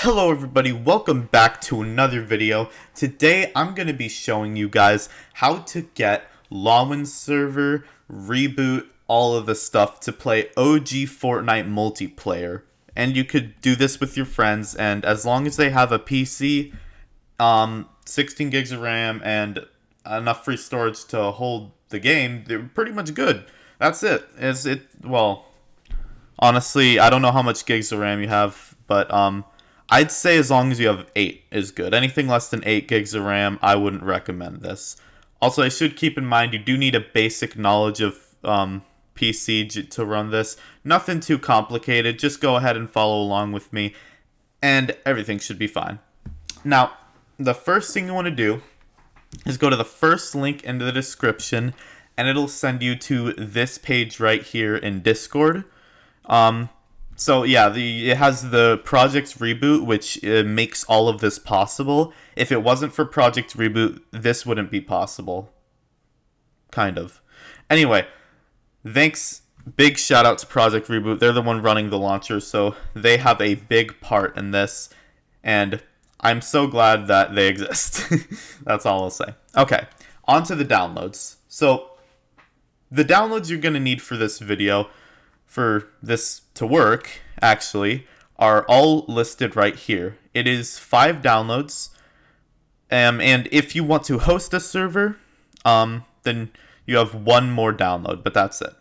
Hello everybody, welcome back to another video. Today I'm going to be showing you guys how to get login server, reboot, all of the stuff to play OG Fortnite Multiplayer. And you could do this with your friends, and as long as they have a PC, 16 gigs of RAM, and enough free storage to hold the game, they're pretty much good. That's it. Well, honestly, I don't know how much gigs of RAM you have, but I'd say as long as you have 8 is good. Anything less than 8 gigs of RAM, I wouldn't recommend this. Also, I should keep in mind you do need a basic knowledge of PC to run this. Nothing too complicated. Just go ahead and follow along with me, and everything should be fine. Now, the first thing you want to do is go to the first link in the description, and it'll send you to this page right here in Discord. So yeah, it has the Project Reboot, which makes all of this possible. If it wasn't for Project Reboot, this wouldn't be possible. Kind of. Anyway, thanks. Big shout out to Project Reboot. They're the one running the launcher, so they have a big part in this, and I'm so glad that they exist. That's all I'll say. Okay, on to the downloads. So the downloads you're going to need for this video, for this to work, actually, are all listed right here. It is 5 downloads, and if you want to host a server, then you have 1 more download, but that's it.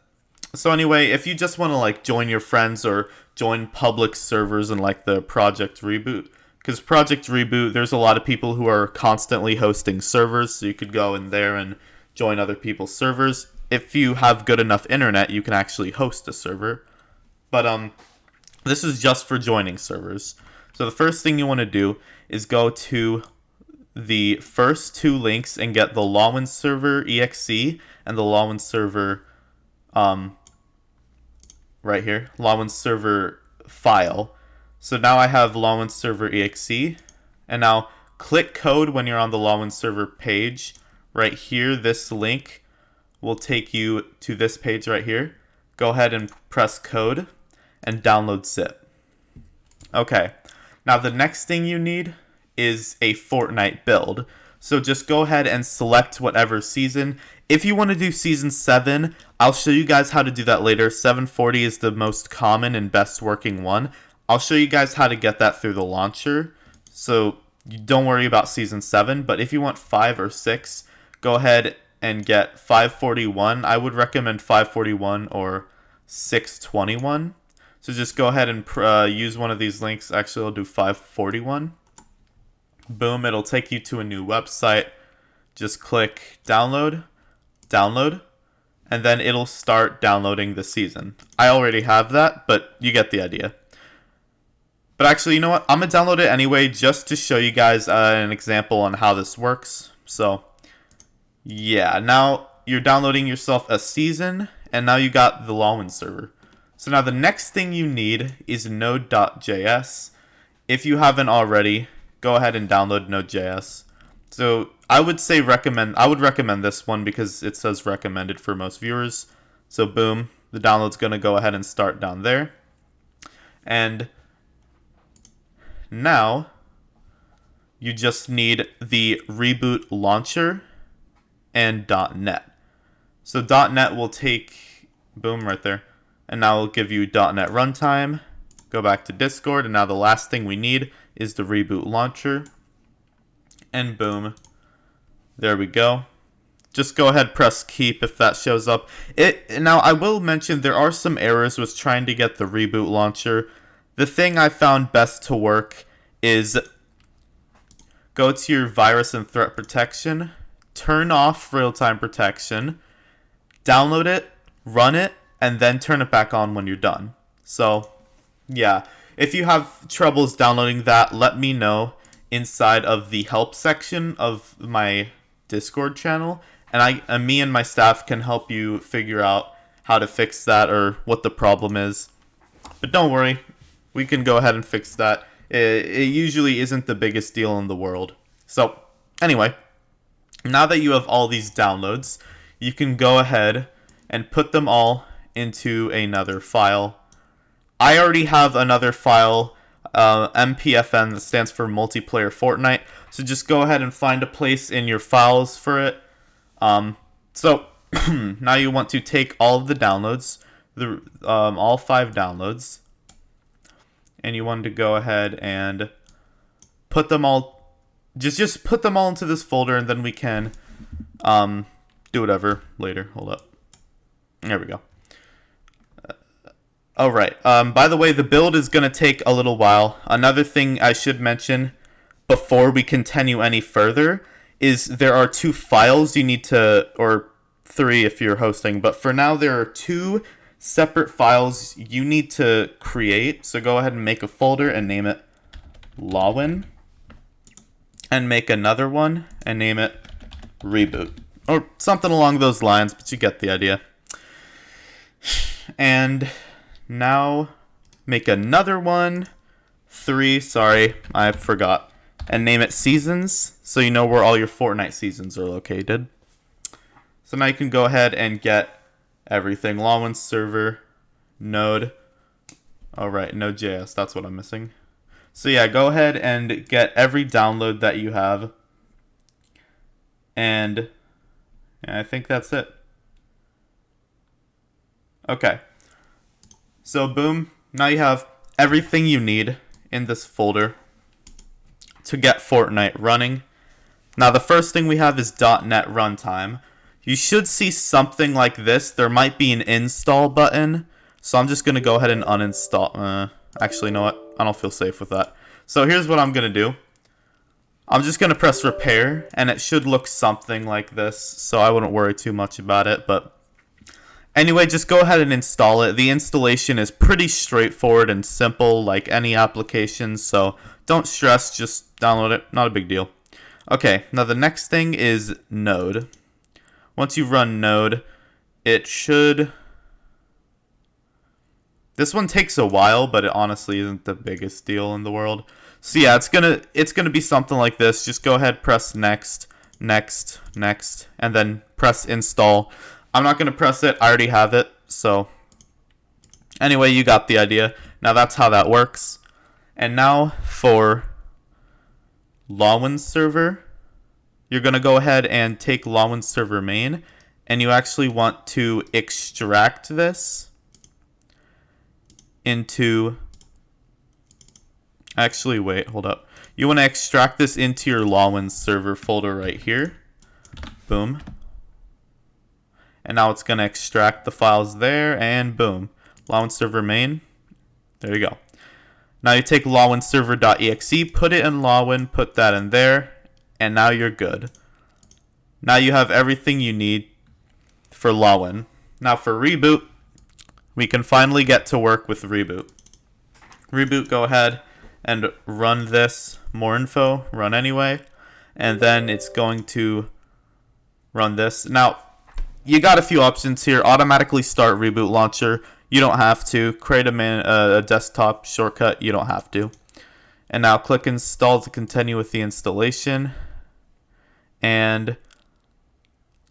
So anyway, if you just want to like join your friends or join public servers in like the Project Reboot, because Project Reboot, there's a lot of people who are constantly hosting servers, so you could go in there and join other people's servers. If you have good enough internet, you can actually host a server. But this is just for joining servers. So the first thing you want to do is go to the first 2 links and get the login server exe and the login server right here, login server file. So now I have login server exe, and now click code when you're on the login server page. Right here, this link will take you to this page right here. Go ahead and press code and download zip. Okay, now the next thing you need is a Fortnite build. So just go ahead and select whatever season. If you want to do season 7, I'll show you guys how to do that later. 740 is the most common and best working one. I'll show you guys how to get that through the launcher. So you don't worry about season 7, but if you want 5 or 6, go ahead and get 541. I would recommend 541 or 621. So just go ahead and use one of these links. Actually, I'll do 541. Boom, it'll take you to a new website. Just click download, download, and then it'll start downloading the season. I already have that, but you get the idea. But actually, you know what? I'm going to download it anyway just to show you guys an example on how this works. So yeah, now you're downloading yourself a season, and now you got the login server. So now the next thing you need is node.js. If you haven't already, go ahead and download node.js. So I would recommend this one because it says recommended for most viewers. So boom, the download's going to go ahead and start down there. And now you just need the reboot launcher and .NET. So .NET will take, boom, right there, and now it'll give you .NET runtime. Go back to Discord, and now the last thing we need is the reboot launcher, and boom, there we go. Just go ahead, press keep if that shows up. Now I will mention there are some errors with trying to get the reboot launcher. The thing I found best to work is go to your virus and threat protection, turn off real-time protection, download it, run it, and then turn it back on when you're done. So yeah, if you have troubles downloading that, let me know inside of the help section of my Discord channel, and me and my staff can help you figure out how to fix that or what the problem is. But don't worry, we can go ahead and fix that. It usually isn't the biggest deal in the world. So anyway, now that you have all these downloads, you can go ahead and put them all into another file. I already have another file MPFN, that stands for Multiplayer Fortnite. So just go ahead and find a place in your files for it. So now you want to take all of the downloads, all 5 downloads, and you want to go ahead and put them all, just put them all into this folder, and then we can do whatever later. Hold up. There we go. Alright, by the way, the build is going to take a little while. Another thing I should mention before we continue any further is there are 2 files you need to, or 3 if you're hosting, but for now there are 2 separate files you need to create. So go ahead and make a folder and name it Lawin, and make another one and name it Reboot, or something along those lines, but you get the idea. And now make another one, 3, sorry, I forgot, and name it Seasons, so you know where all your Fortnite seasons are located. So now you can go ahead and get everything. Lawin server, node, alright, Node.js, that's what I'm missing. So yeah, go ahead and get every download that you have, and I think that's it. Okay. So boom, now you have everything you need in this folder to get Fortnite running. Now the first thing we have is .NET runtime. You should see something like this. There might be an install button, so I'm just going to go ahead and uninstall. Actually, you know what? I don't feel safe with that. So here's what I'm going to do. I'm just going to press repair, and it should look something like this, so I wouldn't worry too much about it, but anyway, just go ahead and install it. The installation is pretty straightforward and simple, like any application, so don't stress, just download it. Not a big deal. Okay, now the next thing is Node. Once you run Node, it should... This one takes a while, but it honestly isn't the biggest deal in the world. So yeah, it's gonna be something like this. Just go ahead, press next, next, next, and then press install. I'm not going to press it. I already have it. So anyway, you got the idea. Now that's how that works. And now for Lawin server, you're going to go ahead and take Lawin server main, and you actually want to extract this into... Actually, wait, hold up. You want to extract this into your Lawin server folder right here. Boom. And now it's going to extract the files there, and boom. Lawin server main. There you go. Now you take lawinserver.exe, put it in Lawin, put that in there, and now you're good. Now you have everything you need for Lawin. Now for Reboot, we can finally get to work with Reboot. Reboot, go ahead and run this. More info, run anyway. And then it's going to run this. Now, you got a few options here. Automatically start Reboot Launcher. You don't have to. Create a desktop shortcut. You don't have to. And now click Install to continue with the installation. And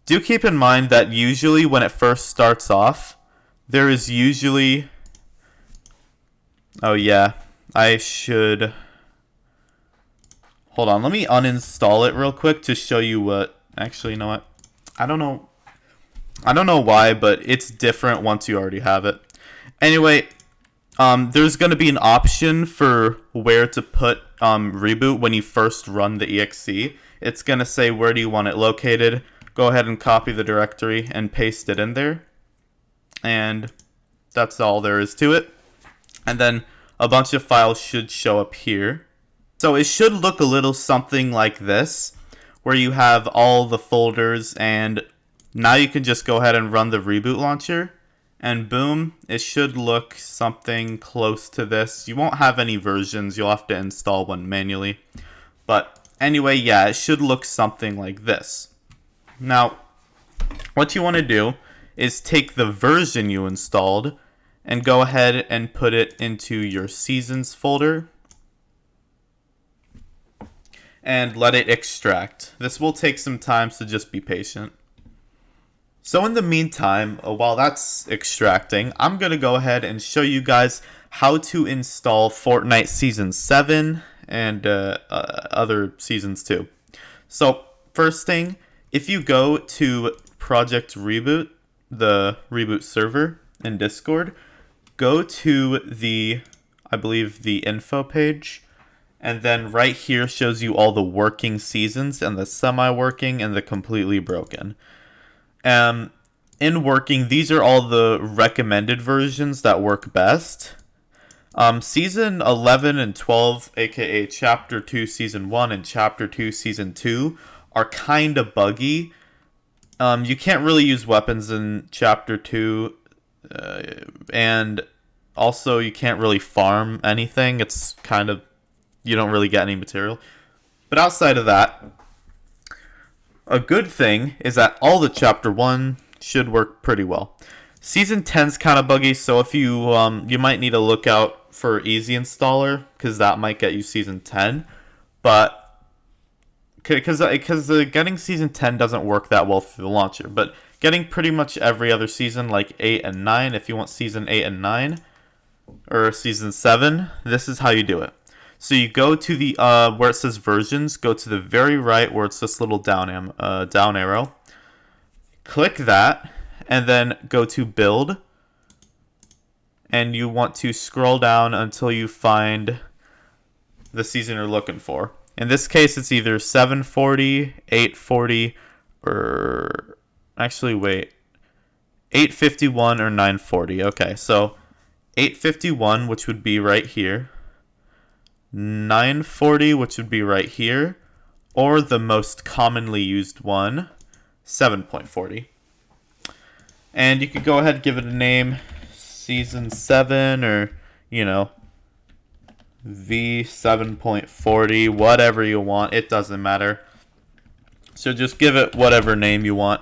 do keep in mind that usually when it first starts off, there is usually... Oh yeah, I should... Hold on, let me uninstall it real quick to show you what... Actually, you know what? I don't know why, but it's different once you already have it. Anyway, there's going to be an option for where to put Reboot when you first run the exe. It's going to say where do you want it located. Go ahead and copy the directory and paste it in there. And that's all there is to it. And then a bunch of files should show up here. So it should look a little something like this, where you have all the folders, and now you can just go ahead and run the Reboot Launcher, and boom, it should look something close to this. You won't have any versions, you'll have to install one manually. But anyway, yeah, it should look something like this. Now, what you want to do is take the version you installed and go ahead and put it into your Seasons folder and let it extract. This will take some time, so just be patient. So in the meantime, while that's extracting, I'm going to go ahead and show you guys how to install Fortnite Season 7 and other seasons too. So, first thing, if you go to Project Reboot, the reboot server in Discord, go to the, I believe, the info page, and then right here shows you all the working seasons and the semi-working and the completely broken. In working, these are all the recommended versions that work best. Season 11 and 12, aka Chapter 2 Season 1 and Chapter 2 Season 2, are kind of buggy. You can't really use weapons in Chapter 2, and also you can't really farm anything. It's kind of, you don't really get any material. But outside of that, a good thing is that all the Chapter 1 should work pretty well. Season 10's kind of buggy, so if you you might need to look out for Easy Installer, because that might get you Season 10. But because getting Season 10 doesn't work that well through the launcher, but getting pretty much every other season, like 8 and 9, if you want Season 8 and 9, or Season 7, this is how you do it. So you go to the where it says versions, go to the very right where it's this little down arrow. Click that, and then go to build. And you want to scroll down until you find the season you're looking for. In this case, it's either 740, 840, or actually wait, 851 or 940. Okay, so 851, which would be right here, 940, which would be right here, or the most commonly used one, 7.40. And you could go ahead and give it a name, Season 7, or, you know, V7.40, whatever you want. It doesn't matter. So just give it whatever name you want.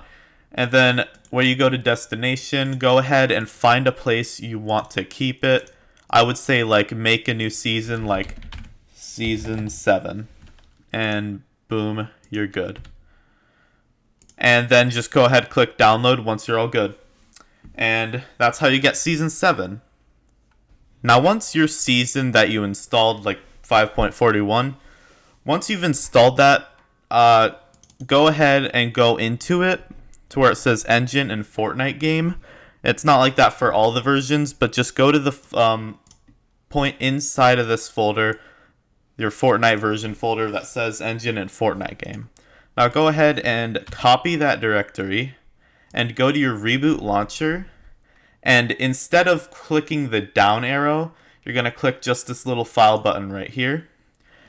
And then when you go to destination, go ahead and find a place you want to keep it. I would say, like, make a new season, like Season 7. And boom, you're good. And then just go ahead, click download once you're all good. And that's how you get Season 7. Now once your season that you installed, like 5.41, once you've installed that, go ahead and go into it to where it says engine and Fortnite game. It's not like that for all the versions, but just go to the point inside of this folder, your Fortnite version folder that says engine and Fortnite game. Now go ahead and copy that directory and go to your reboot launcher, and instead of clicking the down arrow, you're going to click just this little file button right here,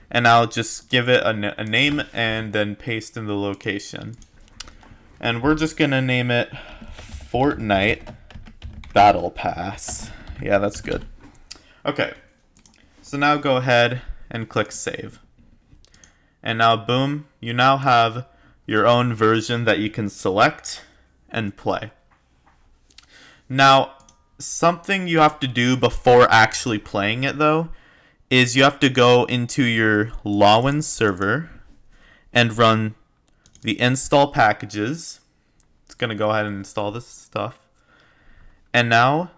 and I'll just give it a name and then paste in the location. And we're just going to name it Fortnite Battle Pass. Yeah, that's good. Okay, so now go ahead and click save. And now boom, you now have your own version that you can select and play. Now, something you have to do before actually playing it though is you have to go into your Lawin server and run the install packages. It's going to go ahead and install this stuff. And now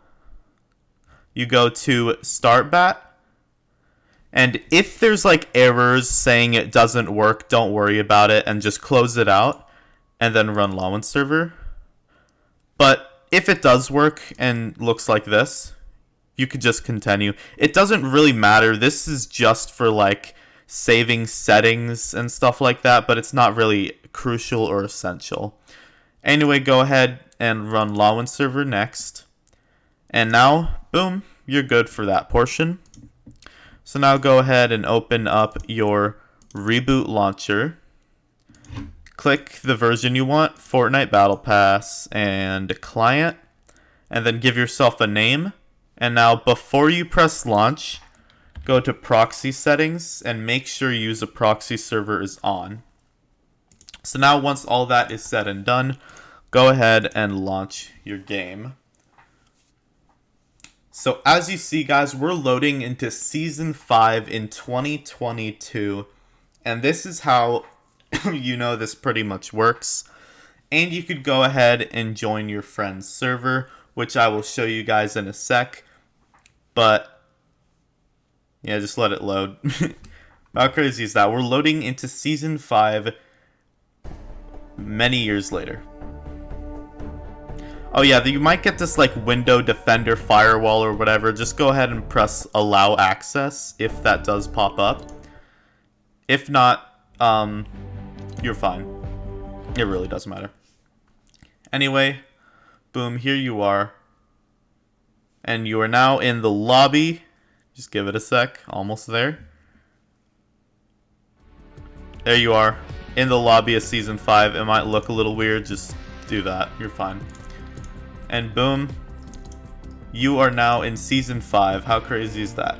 you go to Start Bat. And if there's like errors saying it doesn't work, don't worry about it and just close it out and then run Lawin server. But if it does work and looks like this, you could just continue. It doesn't really matter. This is just for like saving settings and stuff like that, but it's not really crucial or essential. Anyway, go ahead and run Lawin server next. And now, boom, you're good for that portion. So now go ahead and open up your reboot launcher. Click the version you want, Fortnite Battle Pass, and client, and then give yourself a name. And now before you press launch, go to proxy settings and make sure use a proxy server is on. So now once all that is said and done, go ahead and launch your game. So as you see, guys, we're loading into Season 5 in 2022, and this is how you know this pretty much works. And you could go ahead and join your friend's server, which I will show you guys in a sec. But Yeah, just let it load. How crazy is that? We're loading into Season 5 many years later. Oh yeah, you might get this like window defender firewall or whatever. Just go ahead and press allow access if that does pop up. If not, you're fine. It really doesn't matter. Anyway, boom, here you are. And you are now in the lobby. Just give it a sec. Almost there. There you are. In the lobby of Season 5. It might look a little weird. Just do that. You're fine. And boom. You are now in Season 5. How crazy is that?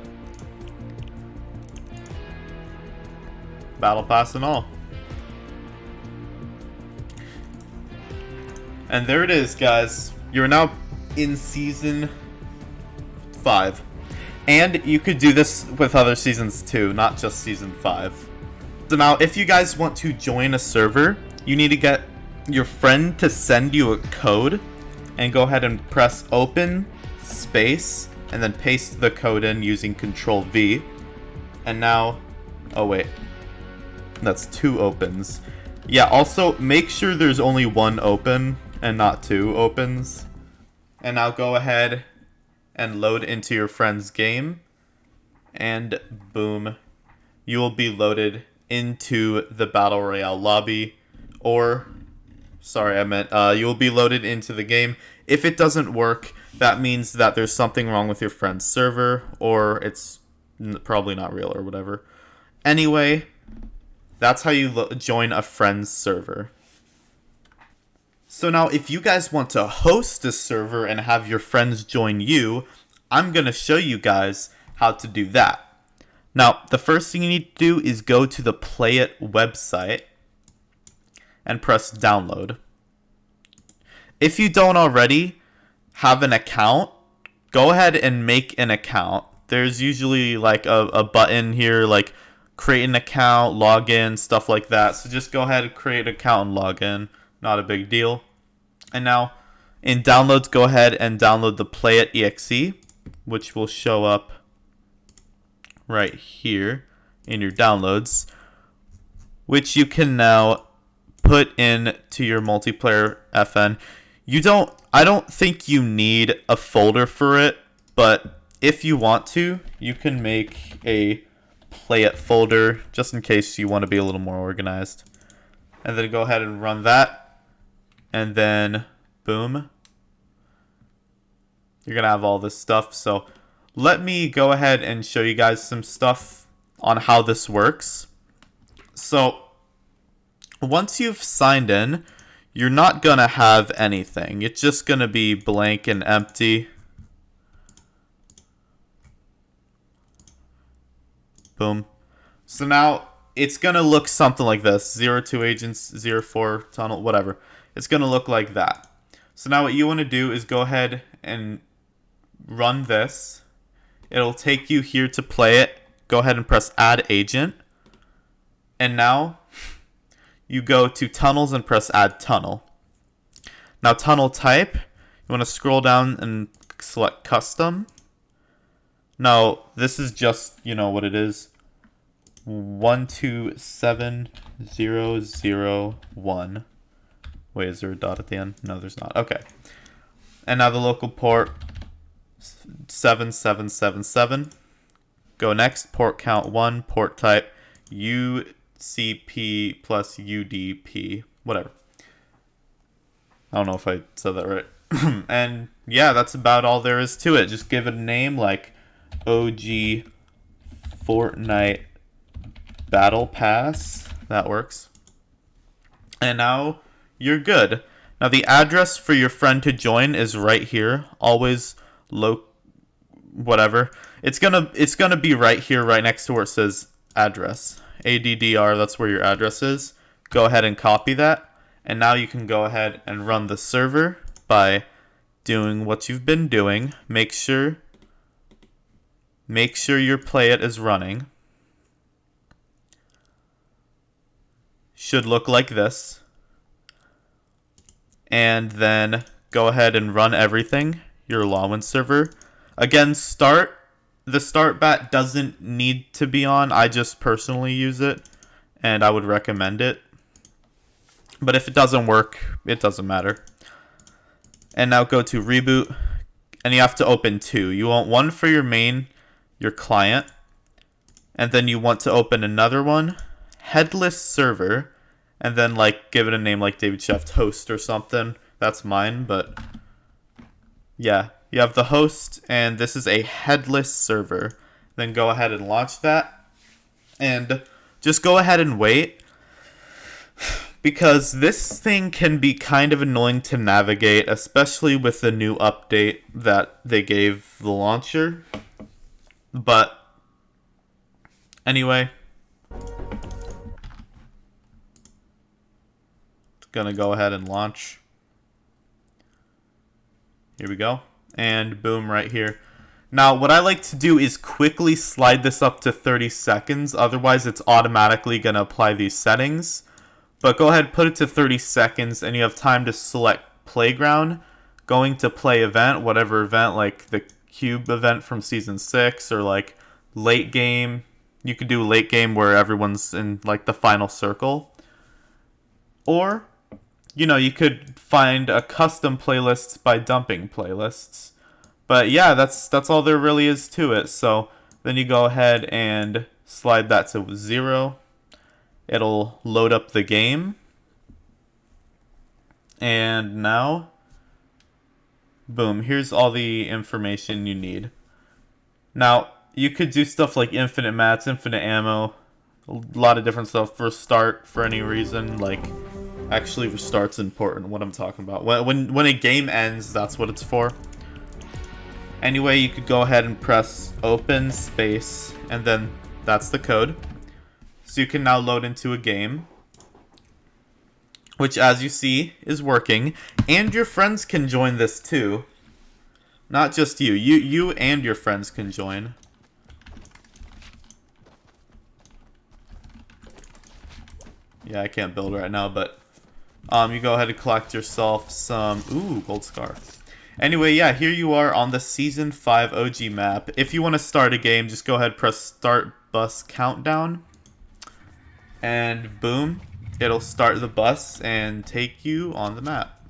Battle Pass and all. And there it is, guys. You're now in Season 5. And you could do this with other seasons too, not just Season 5. So now, if you guys want to join a server, you need to get your friend to send you a code. And go ahead and press open, space, and then paste the code in using Control V. And now, oh wait, that's 2 opens. Yeah, also make sure there's only 1 open and not 2 opens. And now go ahead and load into your friend's game. And boom, you will be loaded into the Battle Royale lobby. Or, sorry, I meant you will be loaded into the game. If it doesn't work, that means that there's something wrong with your friend's server, or it's probably not real or whatever. Anyway, that's how you join a friend's server. So now, if you guys want to host a server and have your friends join you, I'm going to show you guys how to do that. Now, the first thing you need to do is go to the Play It website and press download. If you don't already have an account, go ahead and make an account. There's usually like a button here like create an account, log in, stuff like that. So just go ahead and create an account and log in. Not a big deal. And now in downloads, go ahead and download the Play It exe, which will show up right here in your downloads, which you can now put in to your multiplayer FN. I don't think you need a folder for it, but if you want to, you can make a Play It folder just in case you want to be a little more organized. And then go ahead and run that. And then boom. You're going to have all this stuff. So let me go ahead and show you guys some stuff on how this works. So once you've signed in, you're not going to have anything. It's just going to be blank and empty. Boom. So now it's going to look something like this. 02 agents, 04 tunnel, whatever. It's going to look like that. So now what you want to do is go ahead and run this. It'll take you here to play it. Go ahead and press add agent. And now you go to tunnels and press add tunnel. Now tunnel type, you want to scroll down and select custom. Now this is just, you know what it is. 127001. Wait, is there a dot at the end? No, there's not. Okay. And now the local port 7777. Go next, port count 1, port type UCP plus UDP, whatever. I don't know if I said that right. And yeah, that's about all there is to it. Just give it a name like OG Fortnite Battle Pass. That works. And now you're good. Now the address for your friend to join is right here. Always whatever. It's gonna be right here, right next to where it says address. ADDR, that's where your address is. Go ahead and copy that. And now you can go ahead and run the server by doing what you've been doing. Make sure your Play It is running. Should look like this. And then go ahead and run everything, your Lawin server. Again, start the start bat doesn't need to be on. I just personally use it, and I would recommend it. But if it doesn't work, it doesn't matter. And now go to reboot, and you have to open two. You want one for your main, your client, and then you want to open another one, headless server, and then like give it a name like Davidshaft host or something. That's mine, but yeah, you have the host, and this is a headless server. Then go ahead and launch that, and just go ahead and wait, because this thing can be kind of annoying to navigate, especially with the new update that they gave the launcher. But anyway, it's gonna go ahead and launch. Here we go. And boom, right here. Now, what I like to do is quickly slide this up to 30 seconds. Otherwise, it's automatically going to apply these settings. But go ahead, put it to 30 seconds, and you have time to select Playground. Going to Play Event, whatever event, like the Cube event from Season 6, or like Late Game. You could do Late Game where everyone's in like the final circle. Or, you know, you could find a custom playlists by dumping playlists. But yeah, that's all there really is to it. So then you go ahead and slide that to 0. It'll load up the game. And now, boom, here's all the information you need. Now, you could do stuff like infinite mats, infinite ammo, a lot of different stuff for start for any reason. Like, actually, restart's important, what I'm talking about. When a game ends, that's what it's for. Anyway, you could go ahead and press open space, and then that's the code. So you can now load into a game, which, as you see, is working. And your friends can join this too. Not just you. You and your friends can join. Yeah, I can't build right now, but you go ahead and collect yourself some... Ooh, gold scar. Anyway, yeah, here you are on the Season 5 OG map. If you want to start a game, just go ahead and press Start Bus Countdown. And boom, it'll start the bus and take you on the map.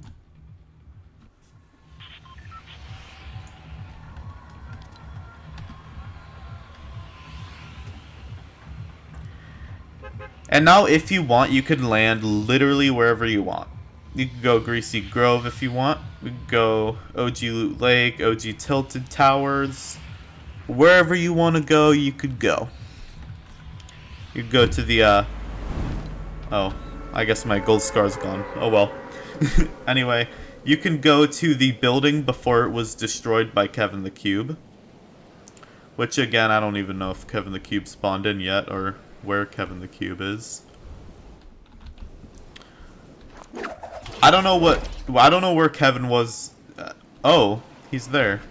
And now if you want, you can land literally wherever you want. You can go Greasy Grove if you want. We can go OG Loot Lake, OG Tilted Towers. Wherever you want to go, you could go. You could go to the, oh, I guess my gold scar's gone. Oh well. Anyway, you can go to the building before it was destroyed by Kevin the Cube. Which, again, I don't even know if Kevin the Cube spawned in yet, or where Kevin the Cube is. I don't know where Kevin was. Oh, he's there.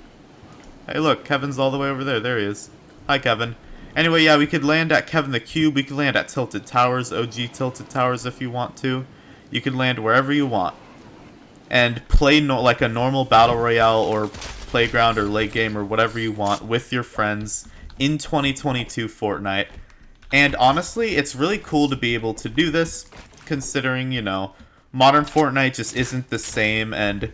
Hey, look, Kevin's all the way over there. There he is. Hi, Kevin. Anyway, yeah, we could land at Kevin the Cube. We could land at Tilted Towers, OG Tilted Towers if you want to. You can land wherever you want. And play like a normal Battle Royale or Playground or Late Game or whatever you want with your friends in 2022 Fortnite. And honestly, it's really cool to be able to do this, considering, you know, modern Fortnite just isn't the same, and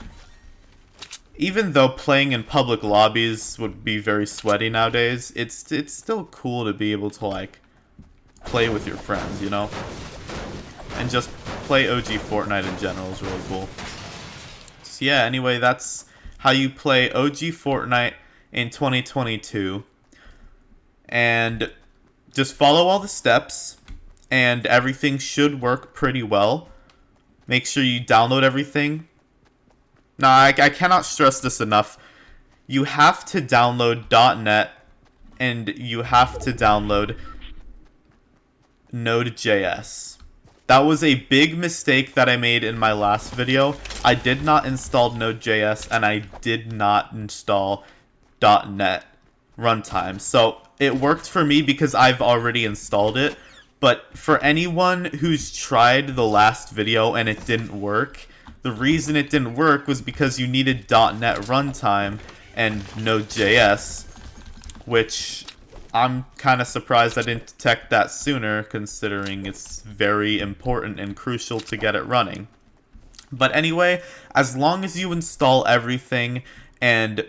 even though playing in public lobbies would be very sweaty nowadays, it's still cool to be able to, like, play with your friends, you know? And just play OG Fortnite in general is really cool. So yeah, anyway, that's how you play OG Fortnite in 2022. And just follow all the steps, and everything should work pretty well. Make sure you download everything. Now, I cannot stress this enough. You have to download .NET, and you have to download Node.js. That was a big mistake that I made in my last video. I did not install Node.js, and I did not install .NET runtime. So it worked for me because I've already installed it. But for anyone who's tried the last video and it didn't work, the reason it didn't work was because you needed .NET runtime and Node.js, which I'm kind of surprised I didn't detect that sooner, considering it's very important and crucial to get it running. But anyway, as long as you install everything and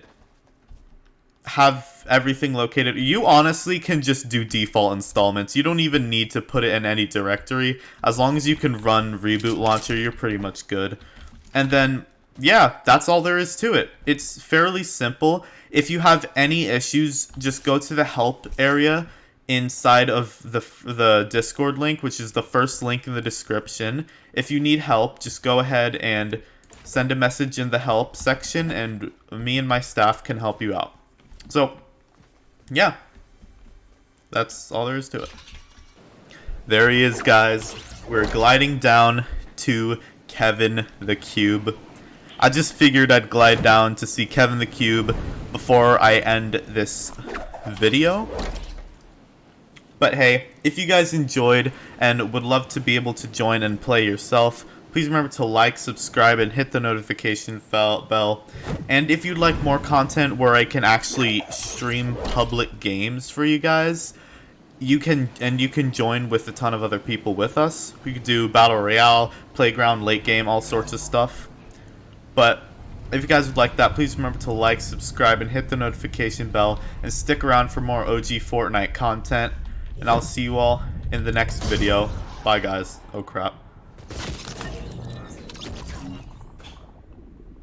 have everything located, you honestly can just do default installments. You don't even need to put it in any directory. As long as you can run Reboot Launcher, you're pretty much good. And then, yeah, that's all there is to it. It's fairly simple. If you have any issues, just go to the help area inside of the Discord link, which is the first link in the description. If you need help, just go ahead and send a message in the help section, and me and my staff can help you out. So, yeah, that's all there is to it. There he is, guys. We're gliding down to Kevin the Cube. I just figured I'd glide down to see Kevin the Cube before I end this video. But hey, if you guys enjoyed and would love to be able to join and play yourself, please remember to like, subscribe, and hit the notification bell. And if you'd like more content where I can actually stream public games for you guys, you can join with a ton of other people with us. We could do Battle Royale, Playground, late game, all sorts of stuff. But if you guys would like that, please remember to like, subscribe, and hit the notification bell, and stick around for more OG Fortnite content. And I'll see you all in the next video. Bye, guys. Oh, crap.